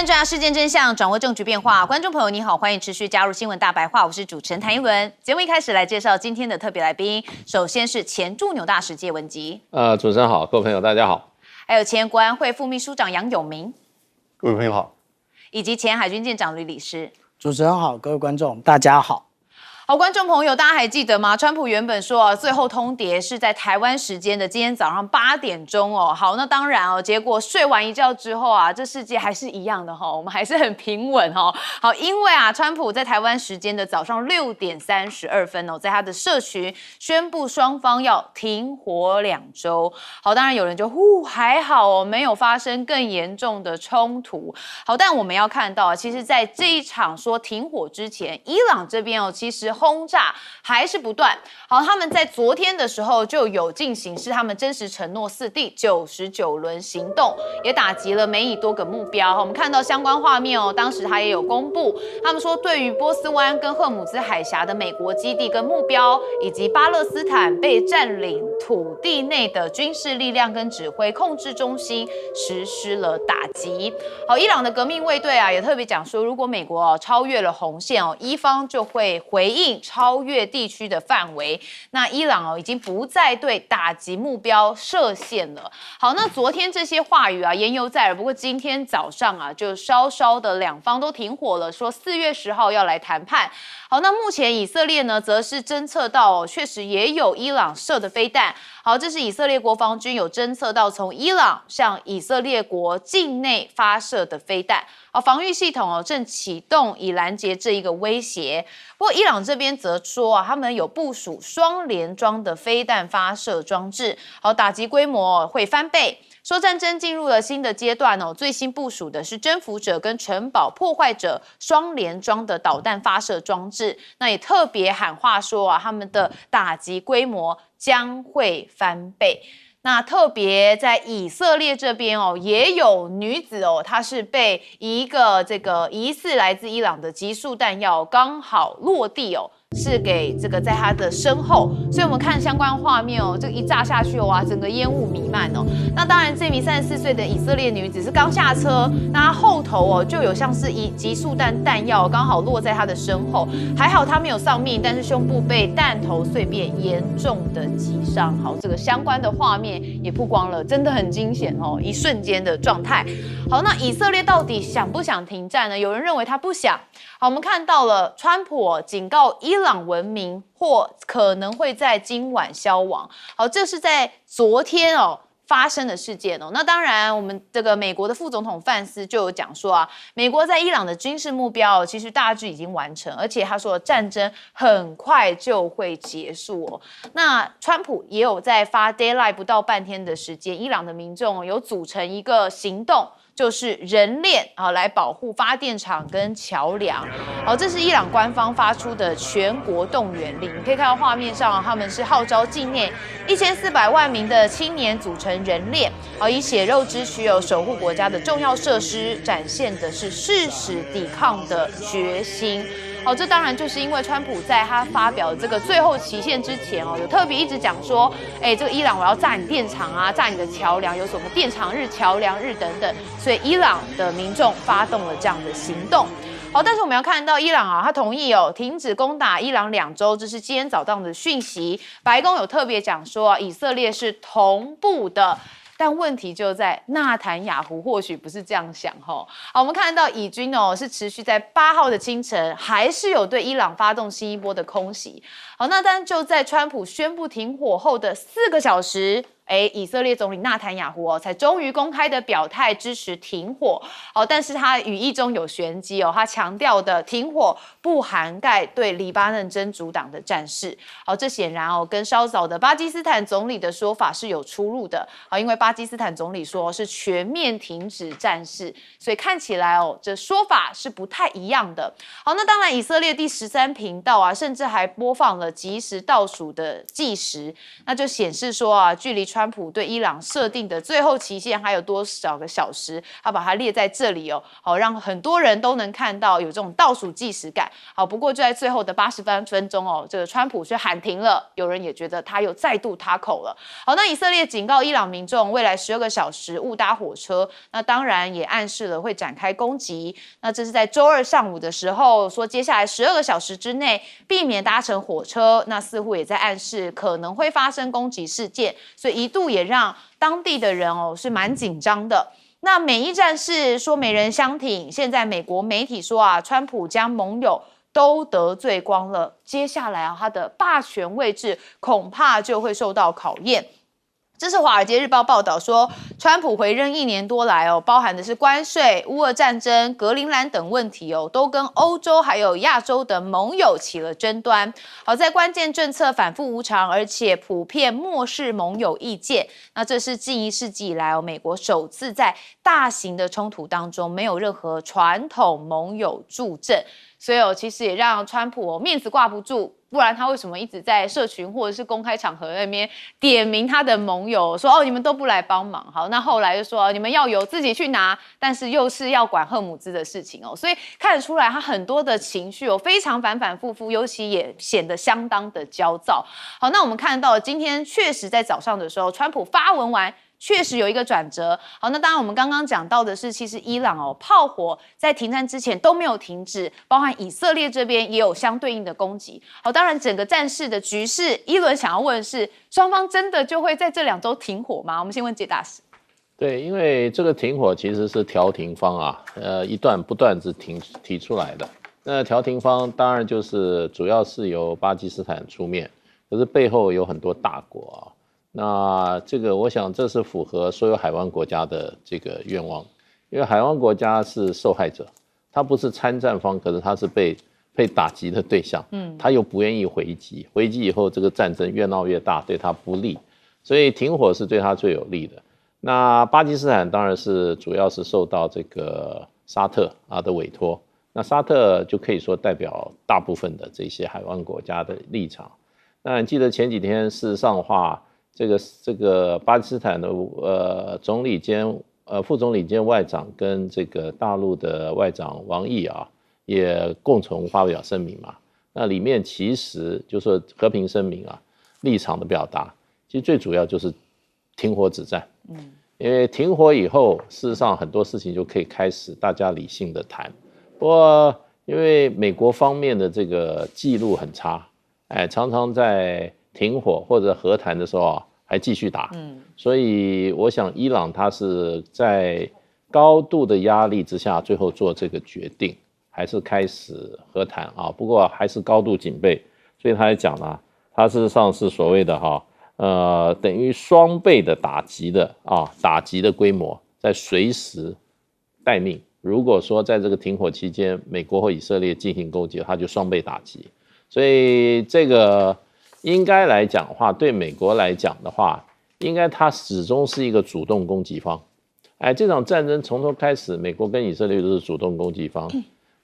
探抓事件真相，掌握证据变化。观众朋友你好，欢迎持续加入新闻大白话，我是主持人谭一文。节目一开始来介绍今天的特别来宾，首先是前驻纽大使谢文吉，主持人好，各位朋友大家好。还有前国安会副秘书长杨永明，各位朋友好，以及前海军舰长吕礼师。主持人好，各位观众大家好。好，观众朋友，大家还记得吗？川普原本说最后通牒是在台湾时间的今天早上8点钟哦。好，那当然哦，结果睡完一觉之后啊，这世界还是一样的哈，我们还是很平稳哦。好，因为啊，川普在台湾时间的早上6点32分哦，在他的社群宣布双方要停火2周。好，当然有人就还好哦，没有发生更严重的冲突。好，但我们要看到啊，其实在这一场说停火之前，伊朗这边哦，其实轰炸还是不断。好，他们在昨天的时候就有进行是他们真实承诺4第99轮行动，也打击了美以多个目标。我们看到相关画面哦，当时他也有公布，他们说对于波斯湾跟赫姆兹海峡的美国基地跟目标，以及巴勒斯坦被占领土地内的军事力量跟指挥控制中心实施了打击。好，伊朗的革命卫队啊也特别讲说，如果美国超越了红线哦，伊方就会回应超越地区的范围。那伊朗已经不再对打击目标设限了。好，那昨天这些话语啊言犹在耳，不过今天早上啊就稍稍的两方都停火了，说4月10号要来谈判。好，那目前以色列呢则是侦测到确实也有伊朗射的飞弹。好，这是以色列国防军有侦测到从伊朗向以色列国境内发射的飞弹。防御系统正启动以拦截这一个威胁。不过伊朗这边则说啊，他们有部署双联装的飞弹发射装置，好，打击规模会翻倍。说战争进入了新的阶段哦，最新部署的是征服者跟城堡破坏者双联装的导弹发射装置。那也特别喊话说啊，他们的打击规模将会翻倍。那特别在以色列这边哦，也有女子哦，她是被一个这个疑似来自伊朗的集束弹药刚好落地哦，是给这个在她的身后，所以我们看相关画面哦，这个一炸下去哇，整个烟雾弥漫哦。那当然，这名34岁的以色列女子是刚下车，那她后头哦就有像是集束弹弹药刚好落在她的身后，还好她没有丧命，但是胸部被弹头碎片严重的击伤。好，这个相关的画面也曝光了，真的很惊险哦，一瞬间的状态。好，那以色列到底想不想停战呢？有人认为他不想。好，我们看到了川普警告伊朗文明或可能会在今晚消亡。好，这是在昨天发生的事件哦。那当然，我们这个美国的副总统范斯就有讲说啊，美国在伊朗的军事目标其实大致已经完成，而且他说战争很快就会结束哦。那川普也有在发 deadline 不到半天的时间，伊朗的民众有组成一个行动。就是人链来保护发电厂跟桥梁。好，这是伊朗官方发出的全国动员令。你可以看到画面上，他们是号召境内1400万名的青年组成人链，以血肉之躯守护国家的重要设施，展现的是誓死抵抗的决心。好，这当然就是因为川普在他发表这个最后期限之前有特别一直讲说，这个伊朗我要炸你电厂啊，炸你的桥梁，有什么电厂日、桥梁日等等，所以伊朗的民众发动了这样的行动。好，但是我们要看到伊朗他同意停止攻打伊朗2周，这是今天早上的讯息。白宫有特别讲说以色列是同步的。但问题就在纳坦雅胡或许不是这样想好，我们看到以军是持续在8号的清晨还是有对伊朗发动新一波的空袭。好，那但就在川普宣布停火后的4个小时，以色列总理纳坦雅胡才终于公开的表态支持停火。但是他语义中有玄机他强调的停火不涵盖对黎巴嫩真主党的战事。这显然跟稍早的巴基斯坦总理的说法是有出入的。因为巴基斯坦总理说是全面停止战事，所以看起来这说法是不太一样的。好，那当然以色列第13频道甚至还播放了即时倒数的计时，那就显示说距离川川普对伊朗设定的最后期限还有多少个小时，他把它列在这里哦，好让很多人都能看到有这种倒数计时感。好，不过就在最后的80分钟哦，这个川普却喊停了，有人也觉得他又再度塌口了。好，那以色列警告伊朗民众未来12个小时误搭火车，那当然也暗示了会展开攻击。那这是在周二上午的时候说，接下来12个小时之内避免搭乘火车，那似乎也在暗示可能会发生攻击事件，所以一度也让当地的人是蛮紧张的。那美伊战事说没人相挺，现在美国媒体说啊，川普将盟友都得罪光了，接下来他的霸权位置恐怕就会受到考验。这是《华尔街日报》报道说，川普回任1年多来包含的是关税、乌俄战争、格陵兰等问题都跟欧洲还有亚洲的盟友起了争端。好在关键政策反复无常，而且普遍漠视盟友意见。那这是近1世纪以来美国首次在大型的冲突当中没有任何传统盟友助阵，所以其实也让川普面子挂不住。不然他为什么一直在社群或者是公开场合那边点名他的盟友，说你们都不来帮忙？好，那后来就说你们要有自己去拿，但是又是要管赫姆兹的事情所以看得出来他很多的情绪非常反反复复，尤其也显得相当的焦躁。好，那我们看到今天确实在早上的时候，川普发文完。确实有一个转折。好，那当然我们刚刚讲到的是，其实伊朗炮火在停战之前都没有停止，包含以色列这边也有相对应的攻击。好，当然整个战事的局势，一轮想要问的是，双方真的就会在这2周停火吗？我们先问解大使。对，因为这个停火其实是调停方一段不断是提出来的。那调停方当然就是主要是由巴基斯坦出面，可是背后有很多大国那这个我想这是符合所有海湾国家的这个愿望，因为海湾国家是受害者，他不是参战方，可是他是被打击的对象，他又不愿意回击以后这个战争越闹越大，对他不利，所以停火是对他最有利的。那巴基斯坦当然是主要是受到这个沙特的委托，那沙特就可以说代表大部分的这些海湾国家的立场。那你记得前几天事实上的话，这个巴基斯坦的总理兼副总理兼外长跟这个大陆的外长王毅也共同发表声明嘛。那里面其实就是和平声明立场的表达，其实最主要就是停火止战。因为停火以后，事实上很多事情就可以开始大家理性的谈。不过因为美国方面的这个记录很差，常常在停火或者和谈的时候还继续打，所以我想伊朗他是在高度的压力之下，最后做这个决定，还是开始和谈不过还是高度警备，所以他也讲了，他事实上是所谓的等于双倍的打击的规模，在随时待命。如果说在这个停火期间，美国或以色列进行攻击，他就双倍打击，所以这个。应该来讲的话，对美国来讲的话，应该它始终是一个主动攻击方。这场战争从头开始，美国跟以色列都是主动攻击方，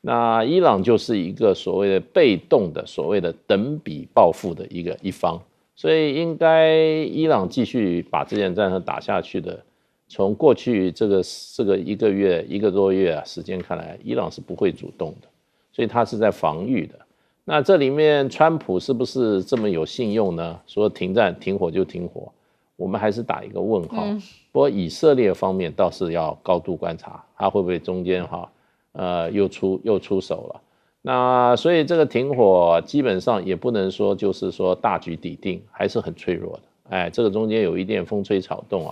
那伊朗就是一个所谓的被动的、所谓的等比报复的一方。所以应该伊朗继续把这件战争打下去的。从过去这个1个多月时间看来，伊朗是不会主动的，所以他是在防御的。那这里面川普是不是这么有信用呢？说停战停火就停火，我们还是打一个问号。不过以色列方面倒是要高度观察，他会不会中间又出手了。那所以这个停火基本上也不能说就是说大局已定，还是很脆弱的。这个中间有一点风吹草动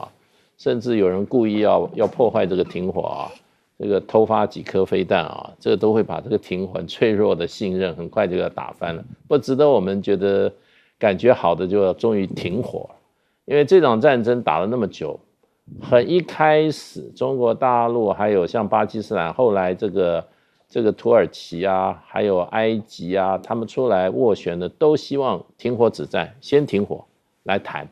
甚至有人故意要破坏这个停火这个偷发几颗飞弹这个都会把这个停火脆弱的信任很快就要打翻了。不值得我们觉得感觉好的就要终于停火了，因为这场战争打了那么久，一开始中国大陆还有像巴基斯坦，后来这个土耳其还有埃及他们出来斡旋的都希望停火止战，先停火来谈。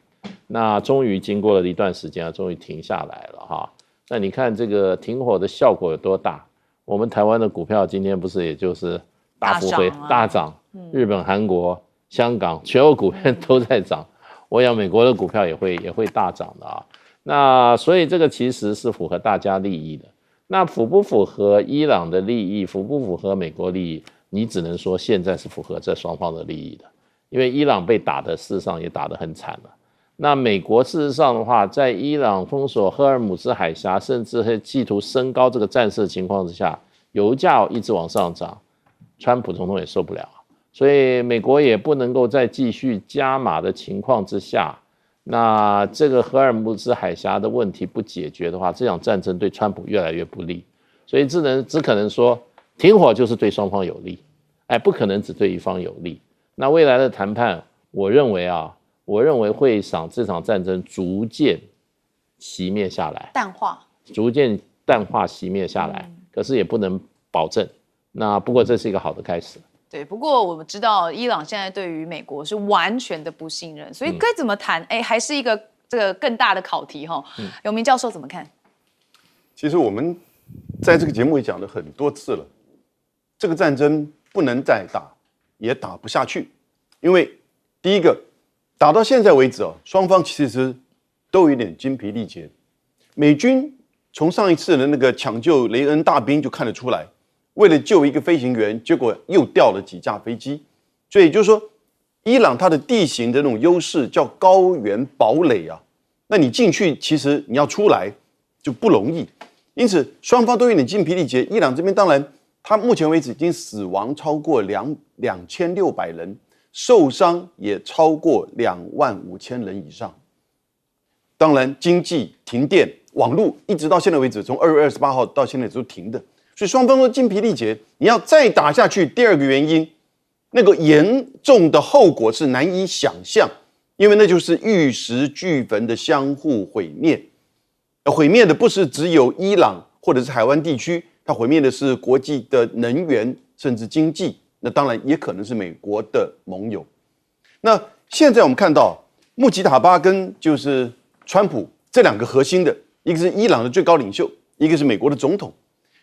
那终于经过了一段时间终于停下来了那你看这个停火的效果有多大？我们台湾的股票今天不是也就是大幅回大涨，日本、韩国、香港全欧股票都在涨。我想美国的股票也会大涨的啊。那所以这个其实是符合大家利益的。那符不符合伊朗的利益，符不符合美国利益？你只能说现在是符合这双方的利益的，因为伊朗被打的事实上也打得很惨了。那美国事实上的话，在伊朗封锁赫尔姆兹海峡，甚至会企图升高这个战事的情况之下，油价一直往上涨，川普总统也受不了，所以美国也不能够再继续加码的情况之下，那这个赫尔姆兹海峡的问题不解决的话，这场战争对川普越来越不利，所以只可能说停火就是对双方有利，不可能只对一方有利。那未来的谈判，我认为会使这场战争逐渐熄灭下来，逐渐淡化熄灭下来，可是也不能保证。那不过这是一个好的开始。对，不过我们知道伊朗现在对于美国是完全的不信任，所以该怎么谈？还是一个这个更大的考题哈。永明教授怎么看？其实我们在这个节目也讲了很多次了，这个战争不能再打，也打不下去，因为第一个打到现在为止双方其实都有点精疲力竭。美军从上一次的那个抢救雷恩大兵就看得出来。为了救一个飞行员，结果又掉了几架飞机，所以就是说，伊朗它的地形的那种优势叫高原堡垒啊，那你进去其实你要出来就不容易，因此双方都有点精疲力竭。伊朗这边当然，他目前为止已经死亡超过2600人，受伤也超过25000人以上。当然，经济停电、网络一直到现在为止，从2月28号到现在都停的。所以双方都精疲力竭，你要再打下去，第二个原因，那个严重的后果是难以想象，因为那就是玉石俱焚的相互毁灭。毁灭的不是只有伊朗或者是海湾地区，它毁灭的是国际的能源甚至经济，那当然也可能是美国的盟友。那现在我们看到穆吉塔巴跟就是川普这两个核心的，一个是伊朗的最高领袖，一个是美国的总统。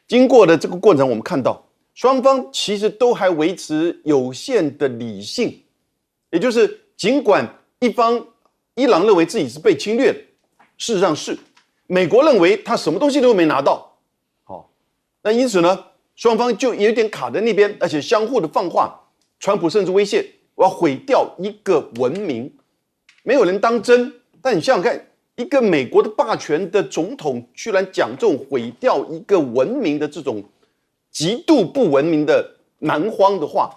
经过的这个过程，我们看到双方其实都还维持有限的理性，也就是尽管伊朗认为自己是被侵略的，事实上是美国认为他什么东西都没拿到，那因此呢，双方就有点卡在那边，而且相互的放话，川普甚至威胁我要毁掉一个文明，没有人当真，但你想想看。一个美国的霸权的总统居然讲这种毁掉一个文明的这种极度不文明的蛮荒的话，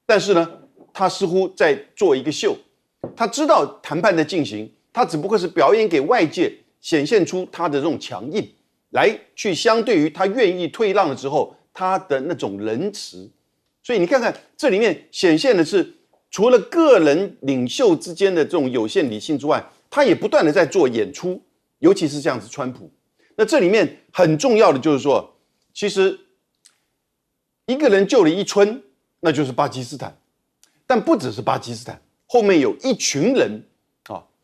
但是呢，他似乎在做一个秀，他知道谈判在进行，他只不过是表演给外界，显现出他的这种强硬，来去相对于他愿意退让的时候，他的那种仁慈。所以你看看这里面显现的是，除了个人领袖之间的这种有限理性之外，他也不断的在做演出，尤其是这样子川普。那这里面很重要的就是说，其实一个人救了一村，那就是巴基斯坦，但不只是巴基斯坦，后面有一群人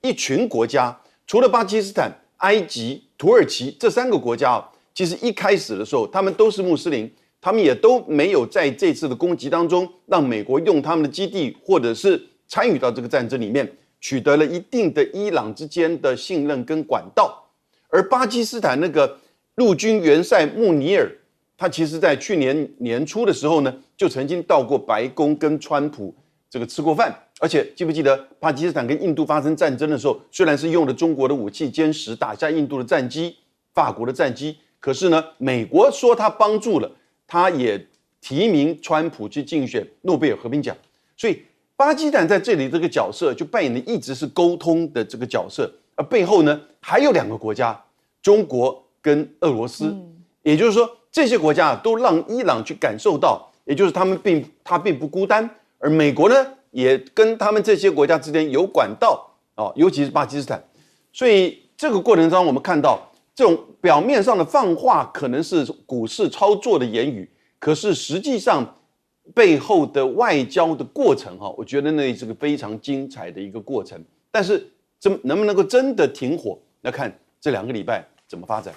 一群国家，除了巴基斯坦、埃及、土耳其这3个国家其实一开始的时候他们都是穆斯林，他们也都没有在这次的攻击当中让美国用他们的基地或者是参与到这个战争里面。取得了一定的伊朗之间的信任跟管道，而巴基斯坦那个陆军元帅穆尼尔，他其实在去年年初的时候呢，就曾经到过白宫跟川普这个吃过饭，而且记不记得巴基斯坦跟印度发生战争的时候，虽然是用了中国的武器歼十打下印度的战机、法国的战机，可是呢，美国说他帮助了，他也提名川普去竞选诺贝尔和平奖，所以。巴基斯坦在这里这个角色就扮演的一直是沟通的这个角色，而背后呢还有2个国家，中国跟俄罗斯，也就是说这些国家都让伊朗去感受到，也就是他并不孤单，而美国呢也跟他们这些国家之间有管道尤其是巴基斯坦，所以这个过程中我们看到这种表面上的放话可能是股市操作的言语，可是实际上。背后的外交的过程我觉得那是个非常精彩的一个过程。但是能不能够真的停火，要看这2个礼拜怎么发展。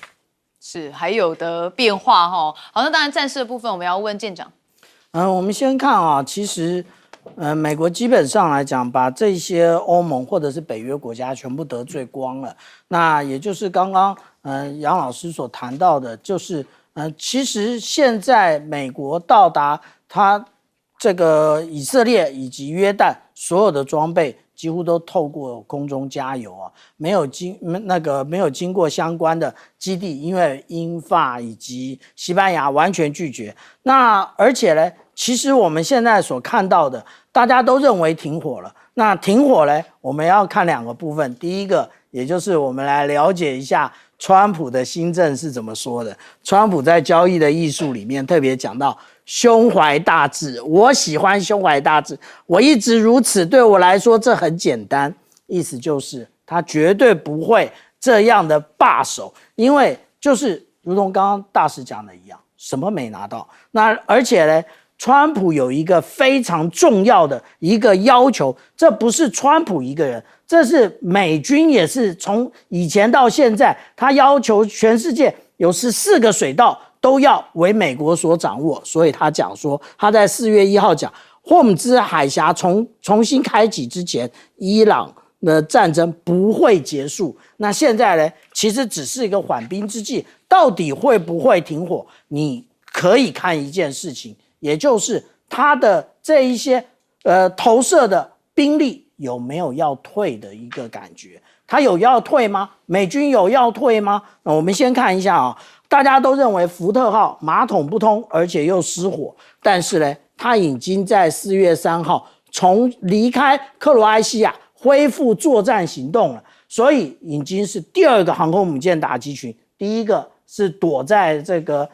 是还有的变化好，那当然战事的部分我们要问舰长。我们先看其实美国基本上来讲，把这些欧盟或者是北约国家全部得罪光了。那也就是刚刚杨老师所谈到的，就是其实现在美国到达它这个以色列以及约旦所有的装备，几乎都透过空中加油啊，没有经过相关的基地，因为英法以及西班牙完全拒绝。那而且呢，其实我们现在所看到的，大家都认为停火了。那停火呢，我们要看2个部分。第一个，也就是我们来了解一下川普的新政是怎么说的。川普在交易的艺术里面特别讲到胸怀大志，我喜欢胸怀大志，我一直如此，对我来说这很简单。意思就是他绝对不会这样的罢手，因为就是如同刚刚大使讲的一样，什么没拿到。那而且呢，川普有一个非常重要的一个要求，这不是川普一个人，这是美军也是从以前到现在，他要求全世界有14个水道都要为美国所掌握。所以他讲说，他在4月1号讲，霍姆兹海峡重新开启之前，伊朗的战争不会结束。那现在呢，其实只是一个缓兵之计，到底会不会停火？你可以看一件事情，也就是他的这一些投射的兵力有没有要退的一个感觉。他有要退吗？美军有要退吗？那我们先看一下啊，大家都认为福特号马桶不通，而且又失火，但是呢，他已经在4月3号从离开克罗埃西亚恢复作战行动了，所以已经是第2个航空母舰打击群。第一个是躲在这个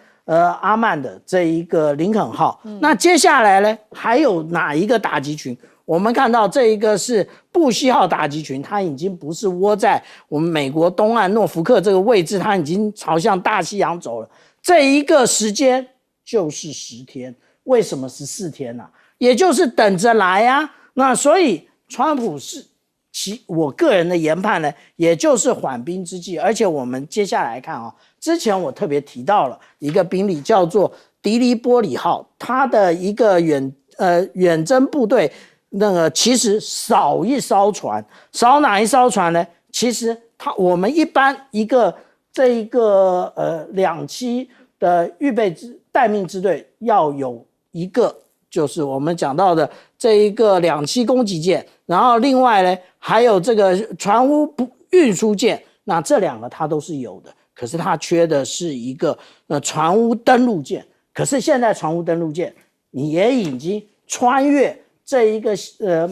阿曼的这一个林肯号，那接下来呢还有哪一个打击群？我们看到这一个是布希号打击群，它已经不是窝在我们美国东岸诺福克这个位置，它已经朝向大西洋走了。这一个时间就是10天，为什么14天呢？也就是等着来啊。那所以川普是我个人的研判呢，也就是缓兵之计。而且我们接下来看啊，之前我特别提到了一个兵力叫做迪利波里号，它的一个远征部队。那个其实少一艘船，少哪一艘船呢？其实我们一般这一个2栖的预备待命支队要有一个，就是我们讲到的这一个2栖攻击舰，然后另外呢还有这个船坞运输舰，那这2个它都是有的，可是它缺的是一个船坞登陆舰。可是现在船坞登陆舰你也已经穿越这一个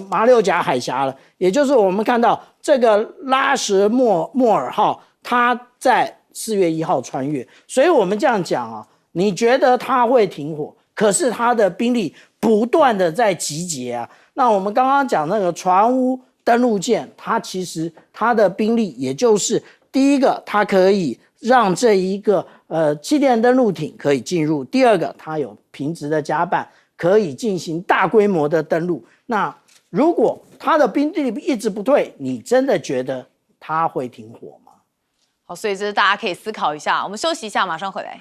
马六甲海峡了，也就是我们看到这个拉什莫尔号，它在4月1号穿越，所以我们这样讲啊，你觉得它会停火，可是它的兵力不断的在集结啊。那我们刚刚讲那个船坞登陆舰，它其实它的兵力，也就是第一个，它可以让这一个气垫登陆艇可以进入；第2个，它有平直的甲板，可以进行大规模的登陆。那如果他的兵力一直不退，你真的觉得他会停火吗？好，所以这是大家可以思考一下。我们休息一下，马上回来。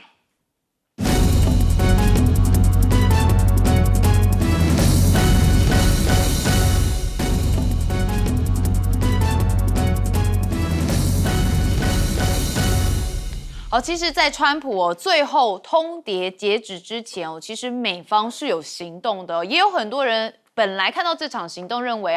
好，其实，在川普最后通牒截止之前其实美方是有行动的，也有很多人本来看到这场行动，认为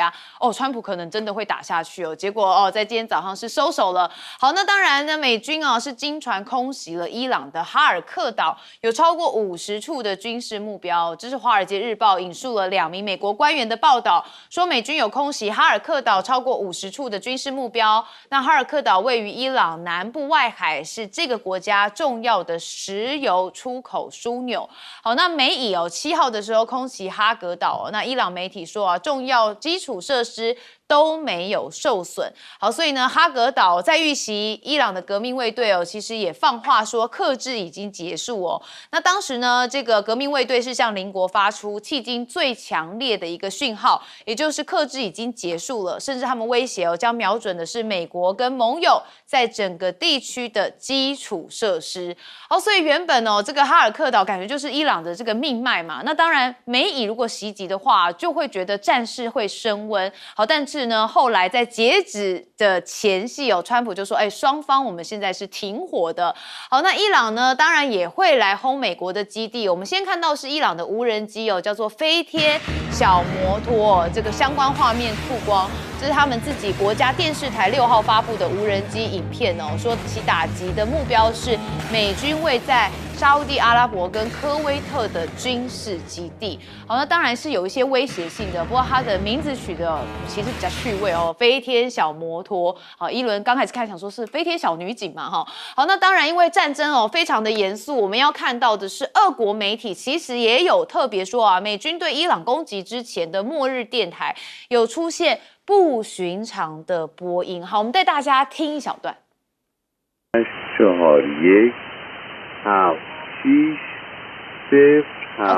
川普可能真的会打下去结果在今天早上是收手了。好，那当然呢，美军是经船空袭了伊朗的哈尔克岛，有超过50处的军事目标。这是《华尔街日报》引述了2名美国官员的报道，说美军有空袭哈尔克岛超过50处的军事目标。那哈尔克岛位于伊朗南部外海，是这个国家重要的石油出口枢纽。好，那美以7号的时候空袭哈格岛那伊朗媒体说重要基础设施都没有受损。好，所以呢，哈格岛在遇袭伊朗的革命卫队其实也放话说克制已经结束那当时呢，这个革命卫队是向邻国发出迄今最强烈的一个讯号，也就是克制已经结束了，甚至他们威胁将瞄准的是美国跟盟友在整个地区的基础设施。好，所以原本这个哈尔克岛感觉就是伊朗的这个命脉嘛。那当然，美以如果袭击的话，就会觉得战事会升温。好，但是呢，后来在截止的前夕川普就说，双方我们现在是停火的。好，那伊朗呢，当然也会来轰美国的基地。我们先看到是伊朗的无人机叫做飞天小摩托这个相关画面曝光。这是他们自己国家电视台6号发布的无人机影片说其打击的目标是美军位在沙烏地阿拉伯跟科威特的军事基地。好，那当然是有一些威胁性的，不过它的名字取的其实比较趣味飞天小摩托。好，一轮刚开始看想说是飞天小女警嘛好，那当然因为战争非常的严肃，我们要看到的是俄国媒体其实也有特别说美军对伊朗攻击之前的末日电台有出现不寻常的播音。好，我们带大家听一小段。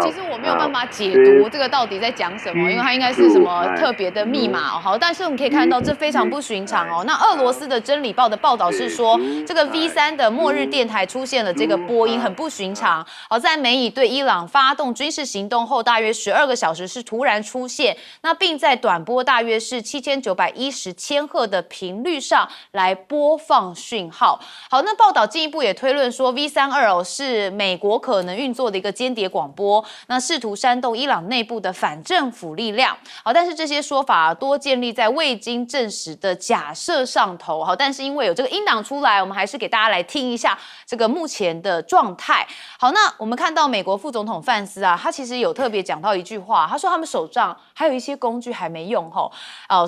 其实我没有办法解读这个到底在讲什么，因为它应该是什么特别的密码好，但是我们可以看到这非常不寻常那俄罗斯的真理报的报道是说，这个 V3的末日电台出现了这个播音，很不寻常。好，在美以对伊朗发动军事行动后，大约12个小时是突然出现，那并在短波大约是7910千赫的频率上来播放讯号。好，那报道进一步也推论说 V32是美国可能运作的一个间谍广播。那试图煽动伊朗内部的反政府力量。好，但是这些说法多建立在未经证实的假设上头。好，但是因为有这个音档出来，我们还是给大家来听一下这个目前的状态。好，那我们看到美国副总统范斯他其实有特别讲到一句话，他说他们手上还有一些工具还没用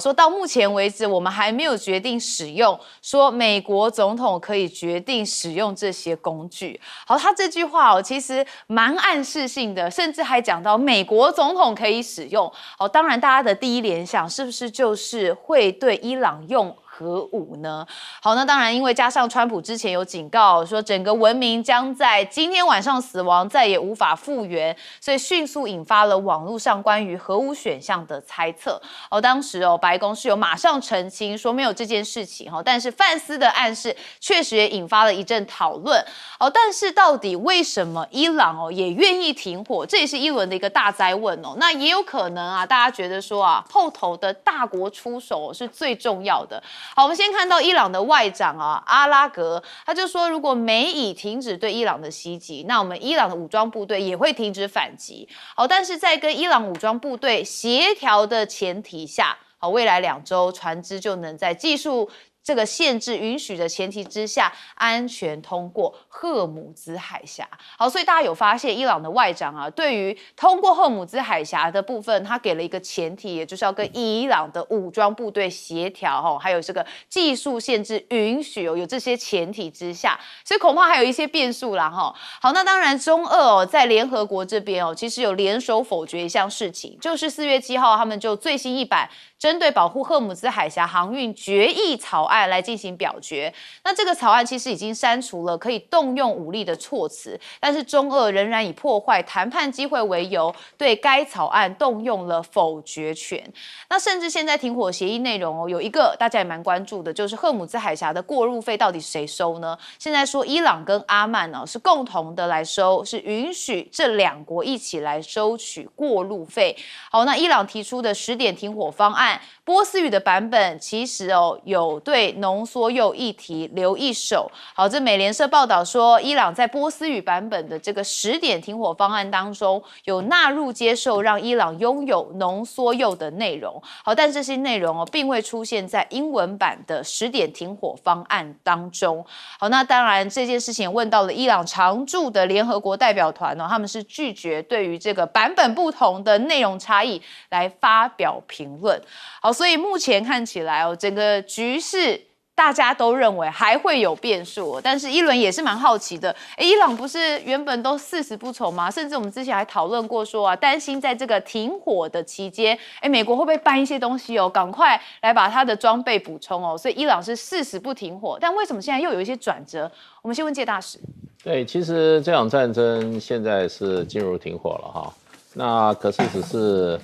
说到目前为止我们还没有决定使用，说美国总统可以决定使用这些工具。好，他这句话其实蛮暗示性的，甚至还讲到美国总统可以使用。当然大家的第一联想是不是就是会对伊朗用核武呢？好，那当然因为加上川普之前有警告说整个文明将在今天晚上死亡，再也无法复原，所以迅速引发了网络上关于核武选项的猜测。当时白宫是有马上澄清说没有这件事情但是范斯的暗示确实也引发了一阵讨论。但是到底为什么伊朗也愿意停火，这也是一轮的一个大哉问那也有可能大家觉得说后头的大国出手是最重要的。好，我们先看到伊朗的外长阿拉格，他就说，如果美以停止对伊朗的袭击，那我们伊朗的武装部队也会停止反击。好，但是在跟伊朗武装部队协调的前提下，好，未来2周船只就能在技术这个限制允许的前提之下，安全通过荷姆兹海峡。好，所以大家有发现，伊朗的外长对于通过荷姆兹海峡的部分，他给了一个前提，也就是要跟伊朗的武装部队协调还有这个技术限制允许有这些前提之下，所以恐怕还有一些变数啦好，那当然中俄在联合国这边其实有联手否决一项事情，就是4月7号他们就最新一版针对保护荷姆兹海峡航运决议草案来进行表决。那这个草案其实已经删除了可以动用武力的措辞，但是中俄仍然以破坏谈判机会为由，对该草案动用了否决权。那甚至现在停火协议内容有一个大家也蛮关注的，就是荷姆兹海峡的过路费到底谁收呢？现在说伊朗跟阿曼是共同的来收，是允许这2国一起来收取过路费。好，那伊朗提出的10点停火方案，波斯语的版本其实有对浓缩铀议题留一手。好，这美联社报道说，伊朗在波斯语版本的这个10点停火方案当中，有纳入接受让伊朗拥有浓缩铀的内容。好，但这些内容并未出现在英文版的10点停火方案当中。好，那当然这件事情问到了伊朗常驻的联合国代表团他们是拒绝对于这个版本不同的内容差异来发表评论。好，所以目前看起来整个局势大家都认为还会有变数，但是一轮也是蛮好奇的。伊朗不是原本都誓死不从吗？甚至我们之前还讨论过说啊，担心在这个停火的期间，美国会不会搬一些东西哦，赶快来把它的装备补充哦。所以伊朗是誓死不停火，但为什么现在又有一些转折？我们先问介大使。对，其实这场战争现在是进入停火了哈，那可是只是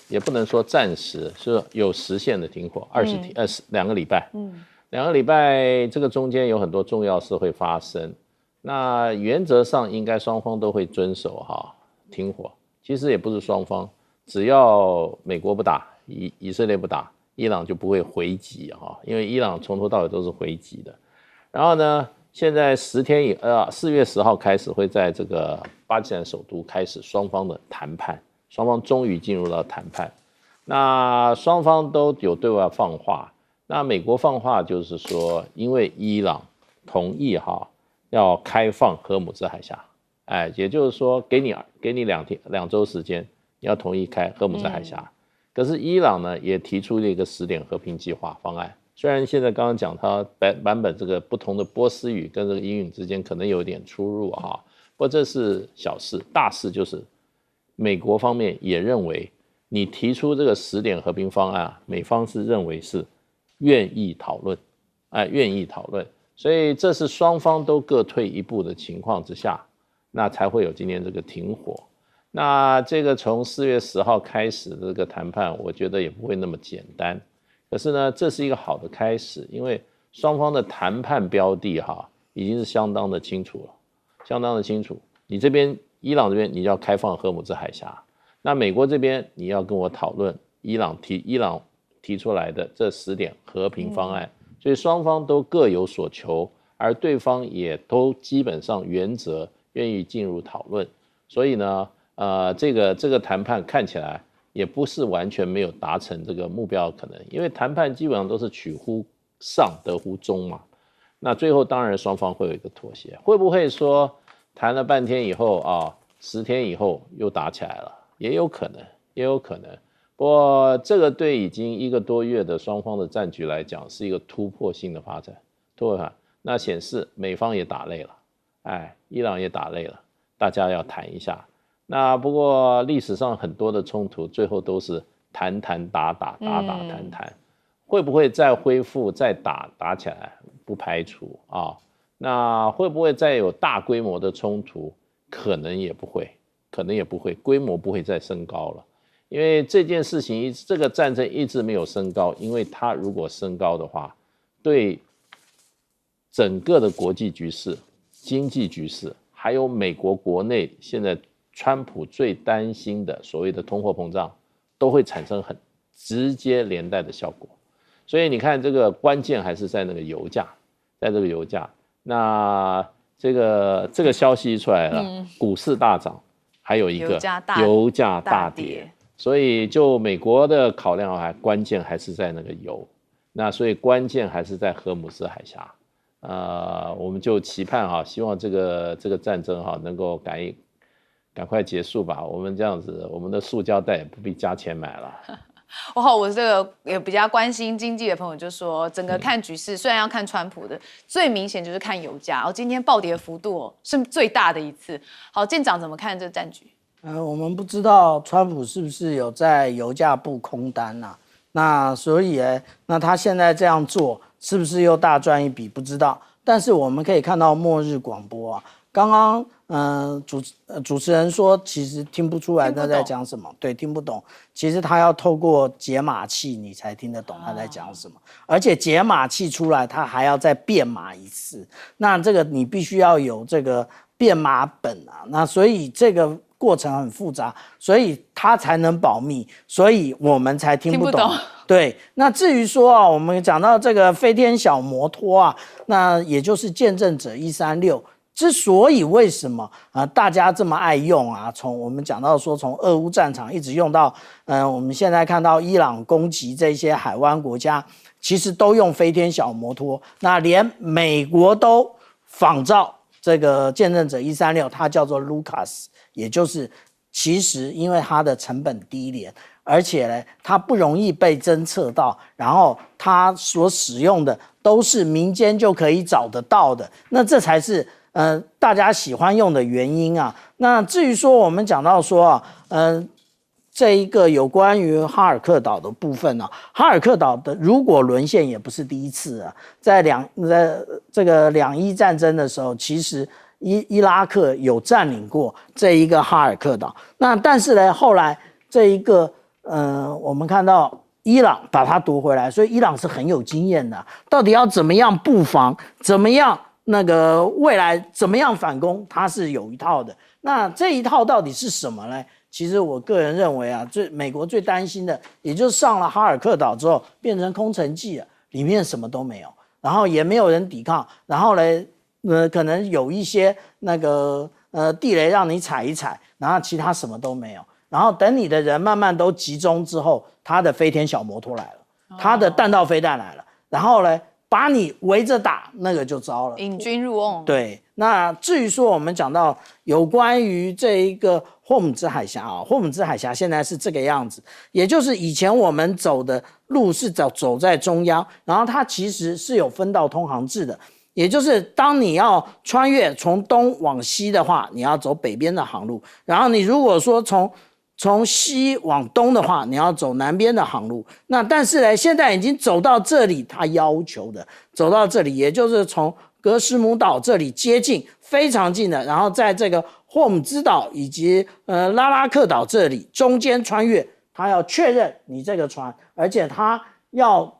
也不能说暂时，是有时限的停火，2个礼拜。2个礼拜，这个中间有很多重要事会发生。那原则上应该双方都会遵守停火。其实也不是双方，只要美国不打，以色列不打，伊朗就不会回击因为伊朗从头到尾都是回击的。然后呢，现在4月10号开始会在这个巴基斯坦首都开始双方的谈判，双方终于进入到谈判。那双方都有对外放话。那美国放话就是说，因为伊朗同意要开放荷姆兹海峡，也就是说给你2周时间，你要同意开荷姆兹海峡。可是伊朗呢也提出了一个10点和平计划方案，虽然现在刚刚讲它版本这个不同的波斯语跟这个英语之间可能有点出入不过这是小事，大事就是美国方面也认为你提出这个10点和平方案美方是认为是愿意讨论，愿意讨论，所以这是双方都各退一步的情况之下，那才会有今天这个停火。那这个从4月10号开始的这个谈判，我觉得也不会那么简单。可是呢，这是一个好的开始，因为双方的谈判标的已经是相当的清楚了，相当的清楚。你这边伊朗这边你要开放荷姆兹海峡，那美国这边你要跟我讨论伊朗提出来的这10点和平方案，所以双方都各有所求，而对方也都基本上原则愿意进入讨论，所以呢，这个谈判看起来也不是完全没有达成这个目标可能，因为谈判基本上都是取乎上得乎中嘛，那最后当然双方会有一个妥协，会不会说谈了半天以后10天以后又打起来了，也有可能，也有可能。不过，这个对已经1个多月的双方的战局来讲，是一个突破性的发展。那显示美方也打累了，伊朗也打累了，大家要谈一下。那不过历史上很多的冲突，最后都是谈打，谈，会不会再恢复再打起来？不排除那会不会再有大规模的冲突？可能也不会，规模不会再升高了。因为这件事情，这个战争一直没有升高，因为它如果升高的话，对整个的国际局势、经济局势，还有美国国内现在川普最担心的所谓的通货膨胀，都会产生很直接连带的效果。所以你看，这个关键还是在那个油价，那这个消息一出来了，股市大涨，还有一个油价大跌。所以就美国的考量关键还是在那个油，那所以关键还是在荷姆斯海峡，我们就期盼希望这个战争能够赶快结束吧。我们这样子，我们的塑胶袋也不必加钱买了。我这个也比较关心经济的朋友就说，整个看局势，虽然要看川普的，最明显就是看油价。今天暴跌幅度是最大的一次。好，舰长怎么看这个战局？我们不知道川普是不是有在油价布空单那所以那他现在这样做是不是又大赚一笔？不知道。但是我们可以看到末日广播刚刚主持人说其实听不出来他在讲什么，对，听不懂。其实他要透过解码器你才听得懂他在讲什么，而且解码器出来他还要再变码一次，那这个你必须要有这个变码本那所以这个过程很复杂，所以他才能保密，所以我们才听不懂。对，那至于说我们讲到这个飞天小摩托那也就是见证者136，之所以为什么大家这么爱用从我们讲到说从俄乌战场一直用到我们现在看到伊朗攻击这些海湾国家，其实都用飞天小摩托，那连美国都仿照这个见证者136，它叫做 Lucas， 也就是其实因为它的成本低廉，而且呢它不容易被侦测到，然后它所使用的都是民间就可以找得到的，那这才是大家喜欢用的原因啊。那至于说我们讲到说这一个有关于哈尔克岛的部分呢，哈尔克岛的如果沦陷也不是第一次啊，在这个2伊战争的时候，其实伊拉克有占领过这一个哈尔克岛。那但是呢，后来这一个我们看到伊朗把它夺回来，所以伊朗是很有经验的，到底要怎么样布防，怎么样那个未来怎么样反攻，它是有一套的。那这一套到底是什么呢？其实我个人认为啊，美国最担心的，也就是上了哈尔克岛之后变成空城计了，里面什么都没有，然后也没有人抵抗，然后呢，可能有一些那个地雷让你踩一踩，然后其他什么都没有，然后等你的人慢慢都集中之后，他的飞天小摩托来了，他的弹道飞弹来了，然后呢把你围着打，那个就糟了，引军入瓮。对，那至于说我们讲到有关于这一个霍姆兹海峡啊，霍姆兹海峡现在是这个样子，也就是以前我们走的路是走在中央，然后它其实是有分道通航制的，也就是当你要穿越从东往西的话，你要走北边的航路，然后你如果说从西往东的话，你要走南边的航路。那但是呢，现在已经走到这里，他要求的走到这里，也就是从格什姆岛这里接近，非常近的，然后在这个霍姆兹岛以及拉拉克岛这里中间穿越，他要确认你这个船，而且他要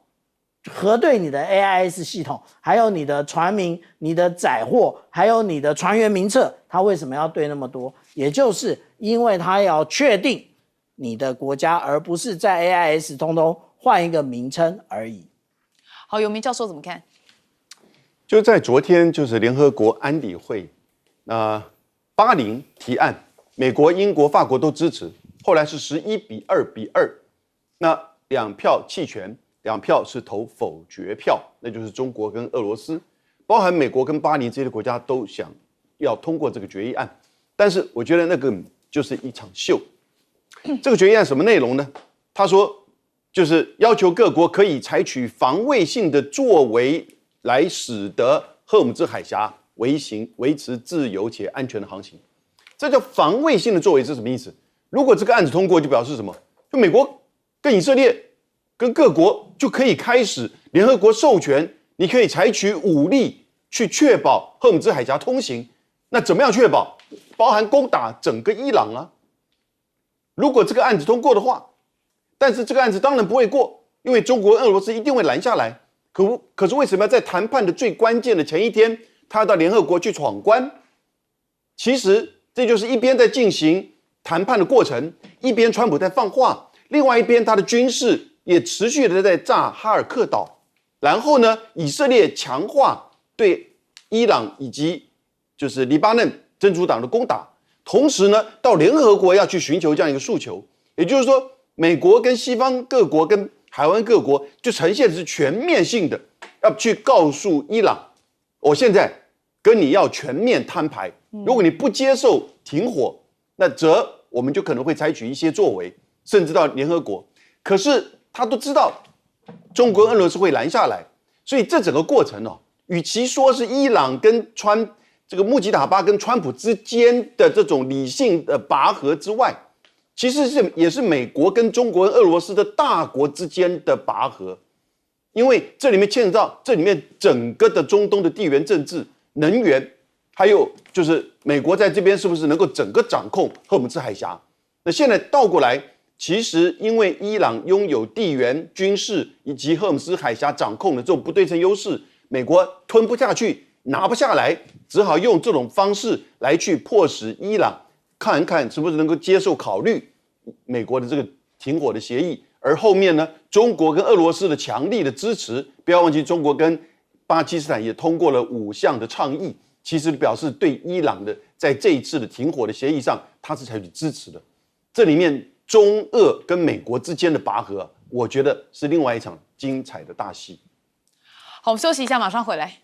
核对你的 AIS 系统，还有你的船名、你的载货，还有你的船员名册，他为什么要对那么多？也就是因为他要确定你的国家，而不是在 AIS 通通换一个名称而已。好，有明教授怎么看？就在昨天，就是联合国安理会，巴林提案，美国、英国、法国都支持，后来是11-2:2，那2票弃权，2票是投否决票，那就是中国跟俄罗斯，包含美国跟巴林这些国家都想要通过这个决议案，但是我觉得那个就是一场秀。这个决议案什么内容呢？他说就是要求各国可以采取防卫性的作为，来使得赫姆兹海峡维持自由且安全的航行。这叫防卫性的作为是什么意思？如果这个案子通过，就表示什么？就美国跟以色列跟各国就可以开始联合国授权，你可以采取武力去确保赫姆兹海峡通行。那怎么样确保？包含攻打整个伊朗啊。如果这个案子通过的话，但是这个案子当然不会过，因为中国、俄罗斯一定会拦下来。可是为什么要在谈判的最关键的前一天，他要到联合国去闯关？其实这就是一边在进行谈判的过程，一边川普在放话，另外一边他的军事也持续的在炸哈尔克岛，然后呢，以色列强化对伊朗以及就是黎巴嫩真主党的攻打，同时呢，到联合国要去寻求这样一个诉求，也就是说，美国跟西方各国跟海湾各国就呈现的是全面性的，要去告诉伊朗，我现在跟你要全面摊牌，如果你不接受停火，那则我们就可能会采取一些作为，甚至到联合国。可是他都知道中国、俄罗斯会拦下来，所以这整个过程哦，与其说是伊朗跟这个穆吉塔巴跟川普之间的这种理性的拔河之外，其实也是美国跟中国、俄罗斯的大国之间的拔河，因为这里面牵扯到这里面整个的中东的地缘政治、能源，还有就是美国在这边是不是能够整个掌控赫姆兹海峡？那现在倒过来，其实因为伊朗拥有地缘、军事以及赫姆兹海峡掌控的这种不对称优势，美国吞不下去、拿不下来，只好用这种方式来去迫使伊朗看一看是不是能够接受考虑美国的这个停火的协议，而后面呢，中国跟俄罗斯的强力的支持，不要忘记中国跟巴基斯坦也通过了5项的倡议，其实表示对伊朗的在这一次的停火的协议上，它是采取支持的。这里面中俄跟美国之间的拔河，我觉得是另外一场精彩的大戏。好，我们休息一下，马上回来。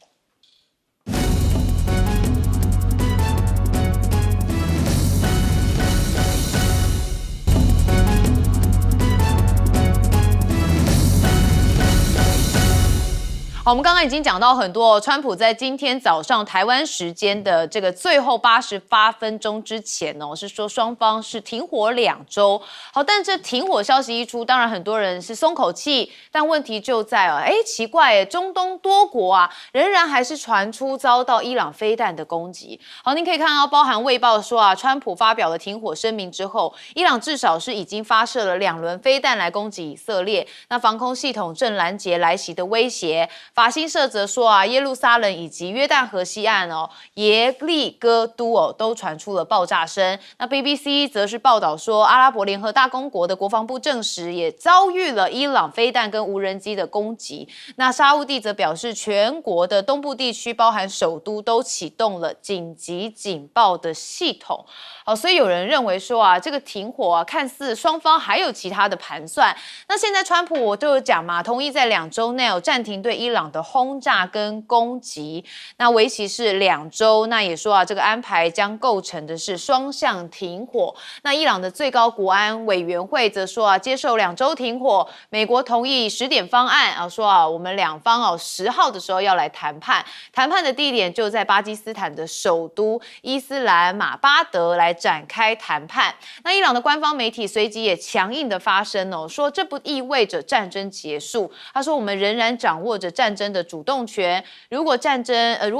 好，我们刚刚已经讲到很多，川普在今天早上台湾时间的这个最后88分钟之前哦，是说双方是停火2周。好，但这停火消息一出，当然很多人是松口气，但问题就在奇怪中东多国啊，仍然还是传出遭到伊朗飞弹的攻击。好，您可以看到，包含《卫报》说啊，川普发表了停火声明之后，伊朗至少是已经发射了2轮飞弹来攻击以色列，那防空系统正拦截来袭的威胁。法新社则说啊，耶路撒冷以及约旦河西岸耶利哥都都传出了爆炸声。那 BBC 则是报道说，阿拉伯联合大公国的国防部证实也遭遇了伊朗飞弹跟无人机的攻击。那沙烏地则表示，全国的东部地区，包含首都，都启动了紧急警报的系统。好，所以有人认为说啊，这个停火啊，看似双方还有其他的盘算。那现在川普我就有讲嘛，同意在2周内暂停对伊朗的轰炸跟攻击，那为期是2周。那也说啊，这个安排将构成的是双向停火。那伊朗的最高国安委员会则说啊，接受2周停火，美国同意10点方案啊，说啊，我们两方10号的时候要来谈判，谈判的地点就在巴基斯坦的首都伊斯兰马巴德来展开谈判。那伊朗的官方媒体随即也强硬的发声说这不意味着战争结束。他说我们仍然掌握着战争的主动权，如果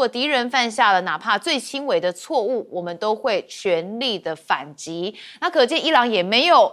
敌人犯下了哪怕最轻微的错误，我们都会全力的反击。那可见伊朗也没有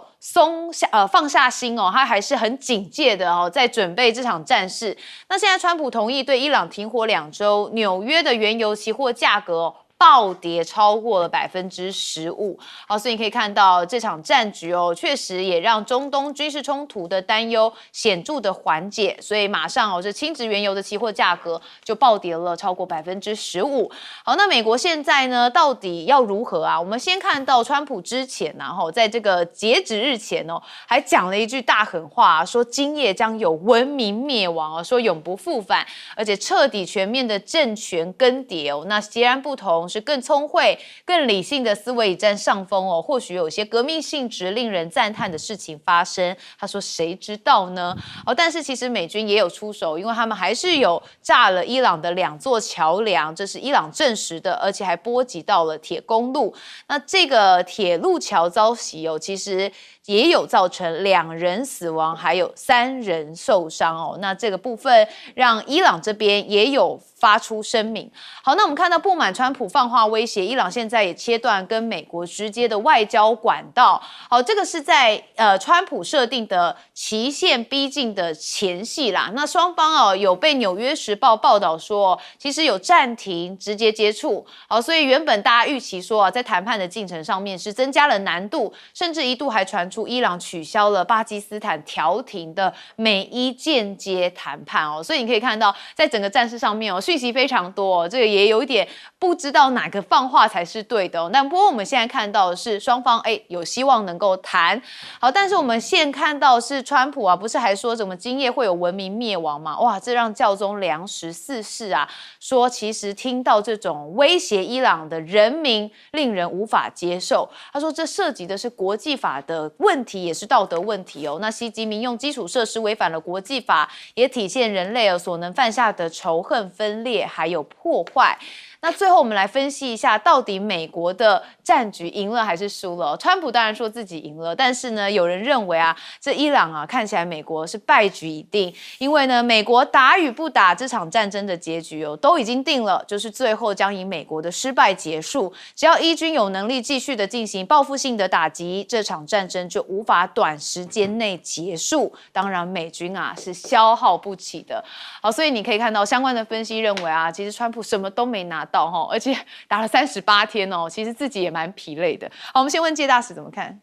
放下心他还是很警戒的在准备这场战事。那现在川普同意对伊朗停火2周，纽约的原油期货价格暴跌超过了15%。好，所以你可以看到这场战局确实也让中东军事冲突的担忧显著的缓解，所以马上这轻质原油的期货价格就暴跌了超过15%。好，那美国现在呢，到底要如何啊？我们先看到川普之前在这个截止日前还讲了一句大狠话，说今夜将有文明灭亡说永不复返，而且彻底全面的政权更迭那截然不同。是更聪慧、更理性的思维已占上风或许有些革命性质、令人赞叹的事情发生。他说：“谁知道呢？”但是其实美军也有出手，因为他们还是有炸了伊朗的2座桥梁，这是伊朗证实的，而且还波及到了铁公路。那这个铁路桥遭袭其实也有造成2人死亡，还有3人受伤那这个部分让伊朗这边也有发出声明。好，那我们看到不满川普放话威胁，伊朗现在也切断跟美国直接的外交管道。好，这个是在川普设定的期限逼近的前夕啦。那双方有被《纽约时报》报道说，其实有暂停直接接触。好，所以原本大家预期说在谈判的进程上面是增加了难度，甚至一度还传出伊朗取消了巴基斯坦调停的美伊间接谈判所以你可以看到，在整个战事上面讯息非常多这个也有一点不知道哪个放话才是对的但不过我们现在看到的是双方有希望能够谈好，但是我们现看到是川普不是还说什么今夜会有文明灭亡吗？哇，这让教宗梁14世说其实听到这种威胁伊朗的人民令人无法接受。他说这涉及的是国际法的问题，也是道德问题那袭击民用基础设施违反了国际法，也体现人类所能犯下的仇恨、分裂还有破坏。那最后我们来分析一下，到底美国的战局赢了还是输了？川普当然说自己赢了，但是呢，有人认为这伊朗看起来美国是败局已定，因为呢，美国打与不打这场战争的结局都已经定了，就是最后将以美国的失败结束。只要伊军有能力继续的进行报复性的打击，这场战争就无法短时间内结束。当然，美军是消耗不起的。好，所以你可以看到相关的分析认为其实川普什么都没拿到而且打了38天其实自己也蛮疲累的。好，我们先问介大使怎么看？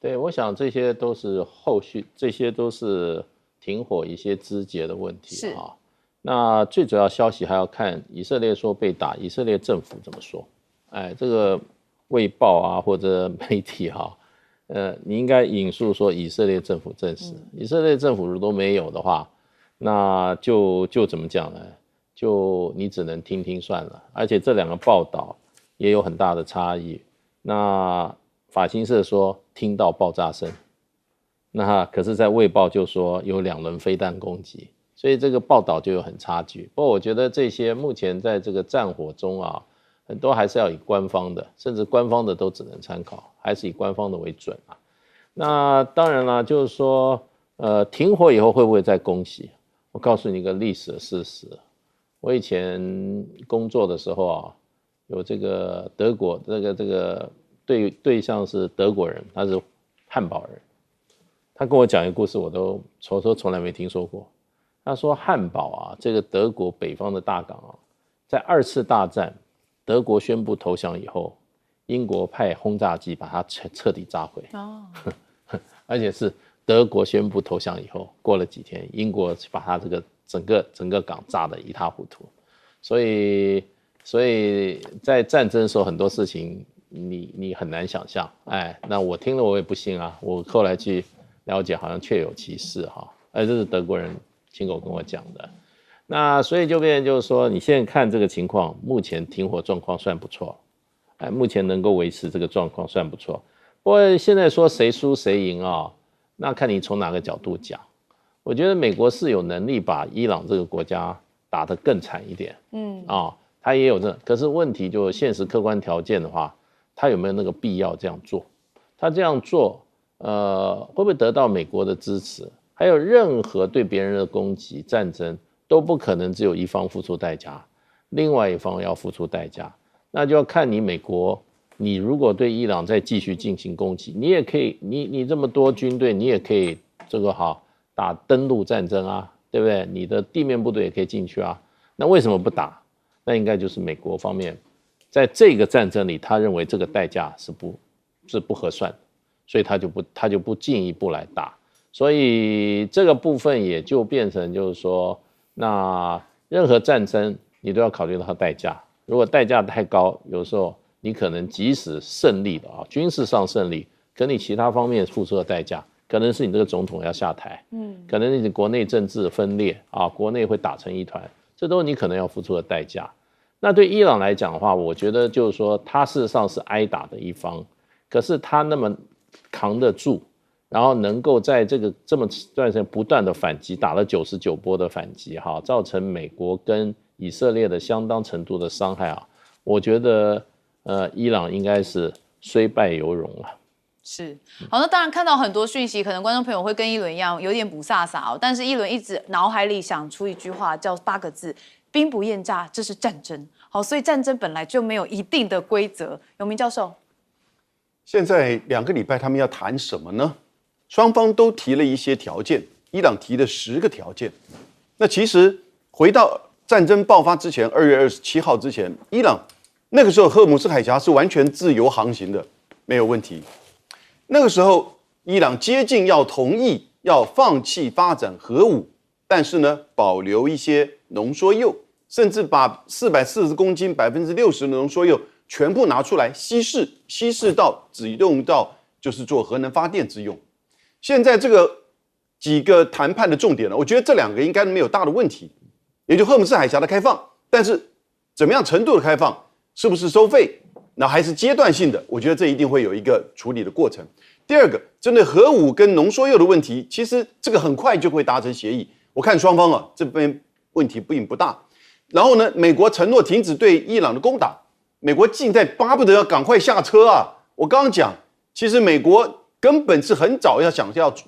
对，我想这些都是后续，这些都是停火一些枝节的问题那最主要消息还要看以色列说被打，以色列政府怎么说？这个卫报或者媒体你应该引述说以色列政府证实，以色列政府如果都没有的话，那就怎么讲呢？就你只能听听算了，而且这2个报道也有很大的差异。那法新社说听到爆炸声，那可是在卫报就说有2轮飞弹攻击，所以这个报道就有很差距。不过我觉得这些目前在这个战火中啊，很多还是要以官方的，甚至官方的都只能参考，还是以官方的为准啊。那当然啦，就是说，停火以后会不会再攻击？我告诉你一个历史的事实，我以前工作的时候啊，有这个德国这个对象是德国人，他是汉堡人，他跟我讲一个故事，我都从来没听说过。他说汉堡啊，这个德国北方的大港啊，在2次大战德国宣布投降以后，英国派轰炸机把它彻底炸毁。而且是德国宣布投降以后，过了几天，英国把它这个整个港炸得一塌糊涂。所以在战争的时候，很多事情你很难想象。那我听了我也不信啊，我后来去了解，好像确有其事哈。这是德国人亲口跟我讲的。那所以就变成就是说，你现在看这个情况，目前停火状况算不错，目前能够维持这个状况算不错。不过现在说谁输谁赢啊，那看你从哪个角度讲。我觉得美国是有能力把伊朗这个国家打得更惨一点，他也有可是问题就现实客观条件的话，他有没有那个必要这样做？他这样做，会不会得到美国的支持？还有任何对别人的攻击、战争都不可能只有一方付出代价，另外一方要付出代价，那就要看你美国，你如果对伊朗再继续进行攻击，你也可以，你这么多军队，你也可以这个打登陆战争啊，对不对？你的地面部队也可以进去啊，那为什么不打？那应该就是美国方面在这个战争里，他认为这个代价是不合算的，所以他就不进一步来打。所以这个部分也就变成就是说，那任何战争你都要考虑到它代价。如果代价太高，有时候你可能即使胜利了军事上胜利，可你其他方面付出的代价，可能是你这个总统要下台，可能你国内政治分裂国内会打成一团，这都是你可能要付出的代价。那对伊朗来讲的话，我觉得就是说，他事实上是挨打的一方，可是他那么扛得住。然后能够在这么段时间不断的反击，打了99波的反击造成美国跟以色列的相当程度的伤害我觉得伊朗应该是虽败犹荣了。是，好，那当然看到很多讯息，可能观众朋友会跟一轮一样有点不飒飒但是一轮一直脑海里想出一句话，叫8个字：兵不厌诈，这是战争。好，所以战争本来就没有一定的规则。永明教授，现在2个礼拜他们要谈什么呢？双方都提了一些条件，伊朗提了10个条件。那其实回到战争爆发之前，2月27号之前，伊朗那个时候荷尔木斯海峡是完全自由航行的，没有问题。那个时候伊朗接近要同意要放弃发展核武，但是呢保留一些浓缩铀，甚至把440公斤60%的浓缩铀全部拿出来稀释到只用到就是做核能发电之用。现在这个几个谈判的重点呢，我觉得这2个应该没有大的问题，也就荷尔木斯海峡的开放，但是怎么样程度的开放，是不是收费，那还是阶段性的，我觉得这一定会有一个处理的过程。第2个，针对核武跟浓缩铀的问题，其实这个很快就会达成协议，我看双方这边问题并不大。然后呢，美国承诺停止对伊朗的攻打，美国近在巴不得要赶快下车我刚刚讲，其实美国根本是很早要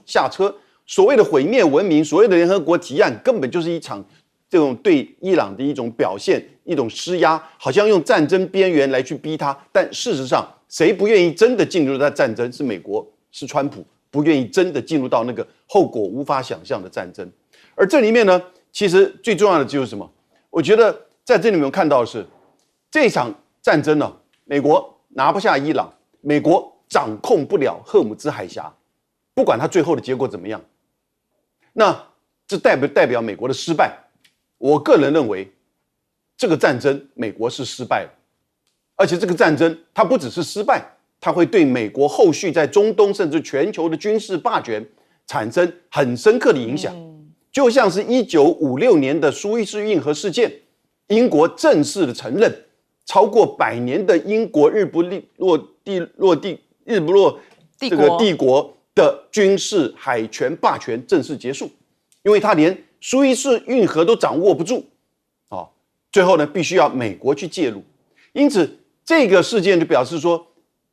下车，所谓的毁灭文明，所谓的联合国提案，根本就是一场这种对伊朗的一种表现，一种施压，好像用战争边缘来去逼他。但事实上，谁不愿意真的进入到战争？是美国，是川普不愿意真的进入到那个后果无法想象的战争。而这里面呢，其实最重要的就是什么？我觉得在这里面看到的是，这场战争呢，美国拿不下伊朗，美国掌控不了荷尔木兹海峡，不管它最后的结果怎么样，那这代不代表美国的失败？我个人认为，这个战争美国是失败了，而且这个战争它不只是失败，它会对美国后续在中东甚至全球的军事霸权产生很深刻的影响。就像是1956年的苏伊士运河事件，英国正式的承认超过100年的英国日不落帝国的军事海权霸权正式结束，因为他连苏伊士运河都掌握不住，最后呢，必须要美国去介入。因此，这个事件就表示说，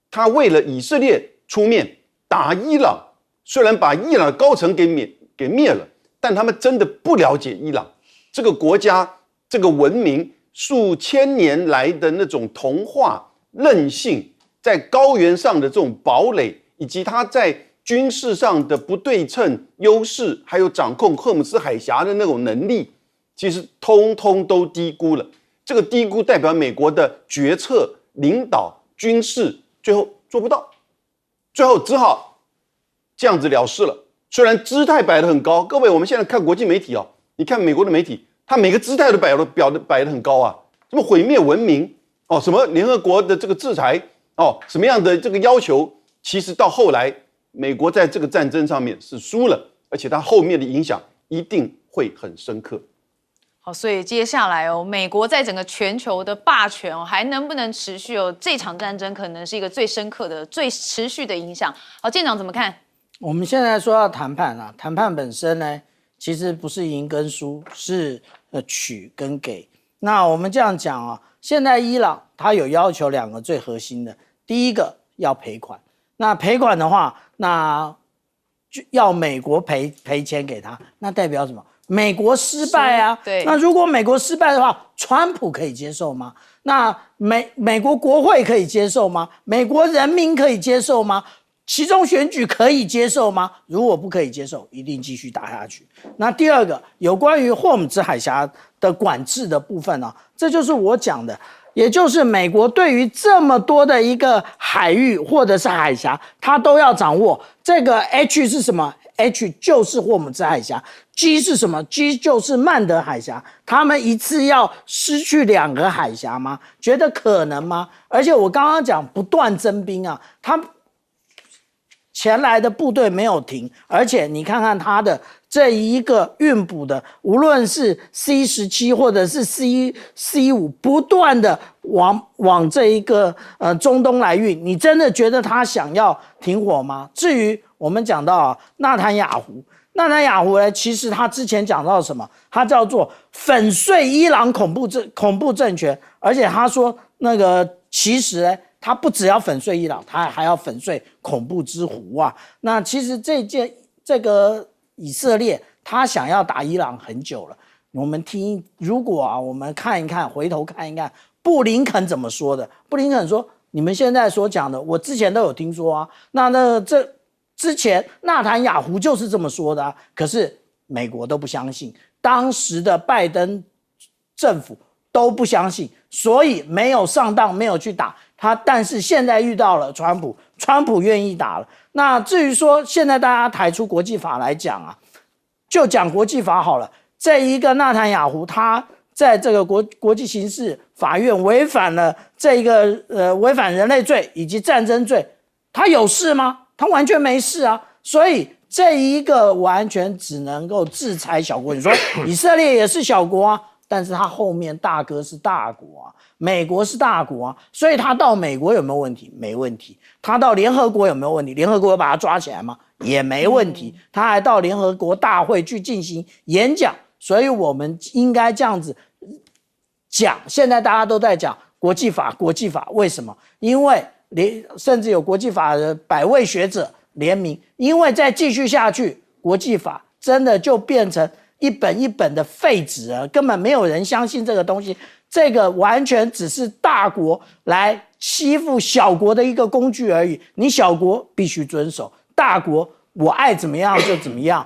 他为了以色列出面打伊朗，虽然把伊朗的高层给灭了，但他们真的不了解伊朗这个国家、这个文明数千年来的那种同化、韧性，在高原上的这种堡垒，以及他在军事上的不对称优势，还有掌控荷姆斯海峡的那种能力，其实通通都低估了。这个低估代表美国的决策、领导、军事最后做不到，最后只好这样子了事了。虽然姿态摆得很高，各位，我们现在看国际媒体你看美国的媒体，他每个姿态都摆得很高啊，什么毁灭文明什么联合国的这个制裁什么样的这个要求，其实到后来，美国在这个战争上面是输了，而且它后面的影响一定会很深刻。好，所以接下来美国在整个全球的霸权还能不能持续这场战争可能是一个最深刻的、最持续的影响。好，舰长怎么看？我们现在说要谈判啊，谈判本身呢，其实不是赢跟输，是取跟给。那我们这样讲现在伊朗它有要求2个最核心的，第一个要赔款，那赔款的话，那就要美国赔钱给他，那代表什么？美国失败啊，对。那如果美国失败的话，川普可以接受吗？那美国国会可以接受吗？美国人民可以接受吗？期中选举可以接受吗？如果不可以接受，一定继续打下去。那第二个，有关于霍姆兹海峡的管制的部分这就是我讲的，也就是美国对于这么多的一个海域或者是海峡，它都要掌握。这个 H 是什么？ H 就是霍姆兹海峡。 G 是什么？ G 就是曼德海峡。他们一次要失去2个海峡吗？觉得可能吗？而且我刚刚讲不断增兵他前来的部队没有停，而且你看看他的这一个运补的，无论是 C-17或者是 C-5，不断的往这一个中东来运，你真的觉得他想要停火吗？至于我们讲到纳坦雅胡呢，其实他之前讲到什么？他叫做粉碎伊朗恐怖政权，而且他说那个其实呢，他不只要粉碎伊朗，他还要粉碎恐怖之湖啊！那其实这个以色列他想要打伊朗很久了。我们如果我们看一看，回头看一看，布林肯怎么说的？布林肯说：“你们现在所讲的，我之前都有听说啊。这之前纳坦雅胡就是这么说的可是美国都不相信，当时的拜登政府都不相信，所以没有上当，没有去打他。但是现在遇到了川普愿意打了。那至于说现在大家抬出国际法来讲就讲国际法好了。这一个纳坦雅胡，他在这个国际刑事法院违反了这个违反人类罪以及战争罪，他有事吗？他完全没事所以这一个完全只能够制裁小国。你说以色列也是小国但是他后面大哥是大国美国是大国所以他到美国有没有问题？没问题。他到联合国有没有问题？联合国把他抓起来吗？也没问题。他还到联合国大会去进行演讲。所以我们应该这样子讲，现在大家都在讲国际法，为什么？因为甚至有国际法的100位学者联名，因为再继续下去，国际法真的就变成一本一本的废纸根本没有人相信这个东西。这个完全只是大国来欺负小国的一个工具而已。你小国必须遵守，大国我爱怎么样就怎么样。